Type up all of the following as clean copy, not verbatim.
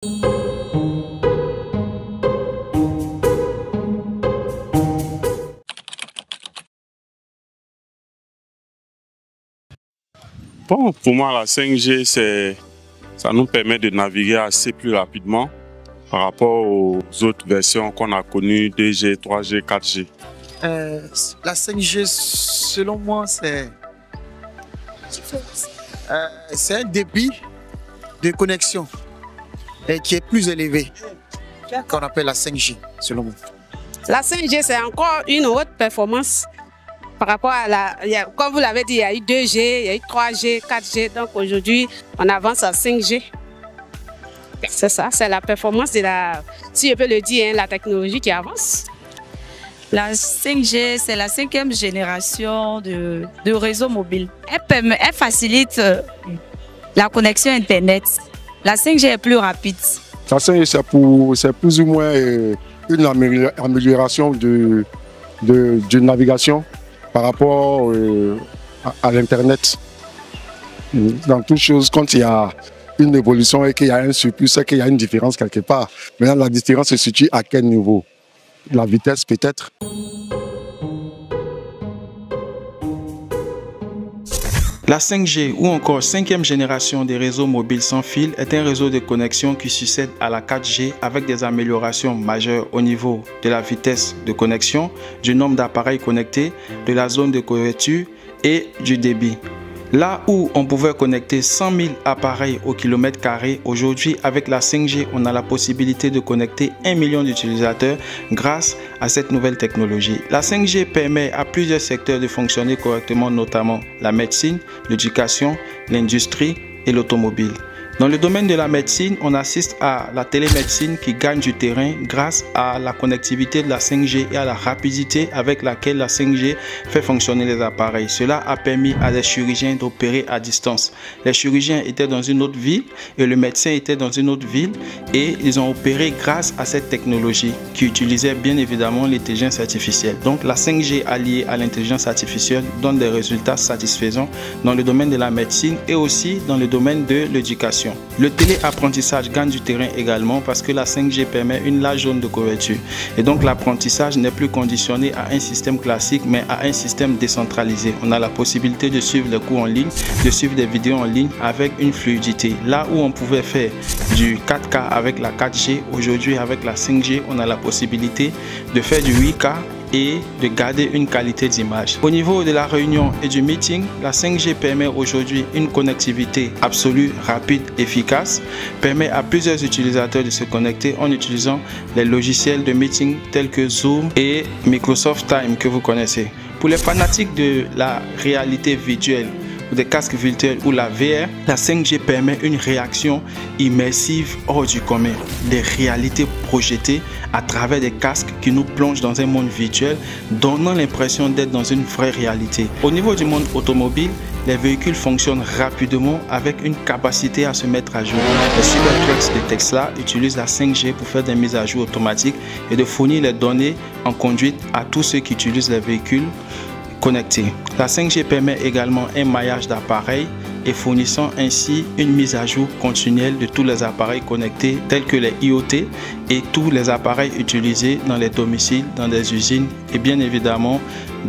Bon, pour moi, la 5G, ça nous permet de naviguer assez plus rapidement par rapport aux autres versions qu'on a connues, 2G, 3G, 4G. La 5G, selon moi, c'est un débit de connexion qui est plus élevé qu'on appelle la 5G, selon moi. La 5G, c'est encore une autre performance par rapport à comme vous l'avez dit, il y a eu 2G, il y a eu 3G, 4G. Donc aujourd'hui, on avance à 5G. C'est ça, c'est la performance de si je peux le dire, la technologie qui avance. La 5G, c'est la 5e génération de réseau mobile. Elle facilite la connexion Internet. La 5G est plus rapide. La 5G, c'est plus ou moins une amélioration de navigation par rapport à l'Internet. Dans toute chose, quand il y a une évolution et qu'il y a un surplus, c'est qu'il y a une différence quelque part. Maintenant, la différence se situe à quel niveau? La vitesse peut-être. La 5G ou encore 5e génération des réseaux mobiles sans fil est un réseau de connexion qui succède à la 4G avec des améliorations majeures au niveau de la vitesse de connexion, du nombre d'appareils connectés, de la zone de couverture et du débit. Là où on pouvait connecter 100 000 appareils au kilomètre carré, aujourd'hui avec la 5G, on a la possibilité de connecter 1 million d'utilisateurs grâce à cette nouvelle technologie. La 5G permet à plusieurs secteurs de fonctionner correctement, notamment la médecine, l'éducation, l'industrie et l'automobile. Dans le domaine de la médecine, on assiste à la télémédecine qui gagne du terrain grâce à la connectivité de la 5G et à la rapidité avec laquelle la 5G fait fonctionner les appareils. Cela a permis à des chirurgiens d'opérer à distance. Les chirurgiens étaient dans une autre ville et le médecin était dans une autre ville et ils ont opéré grâce à cette technologie qui utilisait bien évidemment l'intelligence artificielle. Donc la 5G alliée à l'intelligence artificielle donne des résultats satisfaisants dans le domaine de la médecine et aussi dans le domaine de l'éducation. Le téléapprentissage gagne du terrain également parce que la 5G permet une large zone de couverture. Et donc l'apprentissage n'est plus conditionné à un système classique mais à un système décentralisé. On a la possibilité de suivre les cours en ligne, de suivre des vidéos en ligne avec une fluidité. Là où on pouvait faire du 4K avec la 4G, aujourd'hui avec la 5G, on a la possibilité de faire du 8K et de garder une qualité d'image. Au niveau de la réunion et du meeting, la 5G permet aujourd'hui une connectivité absolue, rapide, efficace, permet à plusieurs utilisateurs de se connecter en utilisant les logiciels de meeting tels que Zoom et Microsoft Teams que vous connaissez. Pour les fanatiques de la réalité virtuelle, des casques virtuels ou la VR, la 5G permet une réaction immersive hors du commun, des réalités projetées à travers des casques qui nous plongent dans un monde virtuel, donnant l'impression d'être dans une vraie réalité. Au niveau du monde automobile, les véhicules fonctionnent rapidement avec une capacité à se mettre à jour. Les Cybertrucks de Tesla utilisent la 5G pour faire des mises à jour automatiques et de fournir les données en conduite à tous ceux qui utilisent les véhicules connectés. La 5G permet également un maillage d'appareils et fournissant ainsi une mise à jour continuelle de tous les appareils connectés tels que les IoT et tous les appareils utilisés dans les domiciles, dans des usines et bien évidemment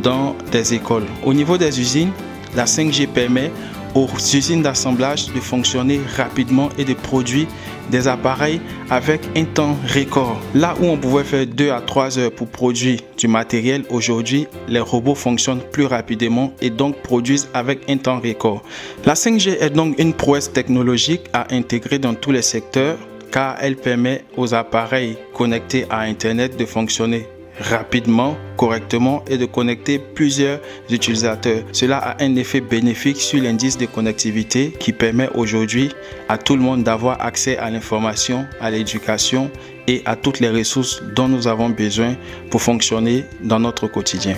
dans des écoles. Au niveau des usines, la 5G permet aux usines d'assemblage de fonctionner rapidement et de produire des appareils avec un temps record. Là où on pouvait faire 2 à 3 heures pour produire du matériel, aujourd'hui, les robots fonctionnent plus rapidement et donc produisent avec un temps record. La 5G est donc une prouesse technologique à intégrer dans tous les secteurs car elle permet aux appareils connectés à Internet de fonctionner rapidement, correctement et de connecter plusieurs utilisateurs. Cela a un effet bénéfique sur l'indice de connectivité qui permet aujourd'hui à tout le monde d'avoir accès à l'information, à l'éducation et à toutes les ressources dont nous avons besoin pour fonctionner dans notre quotidien.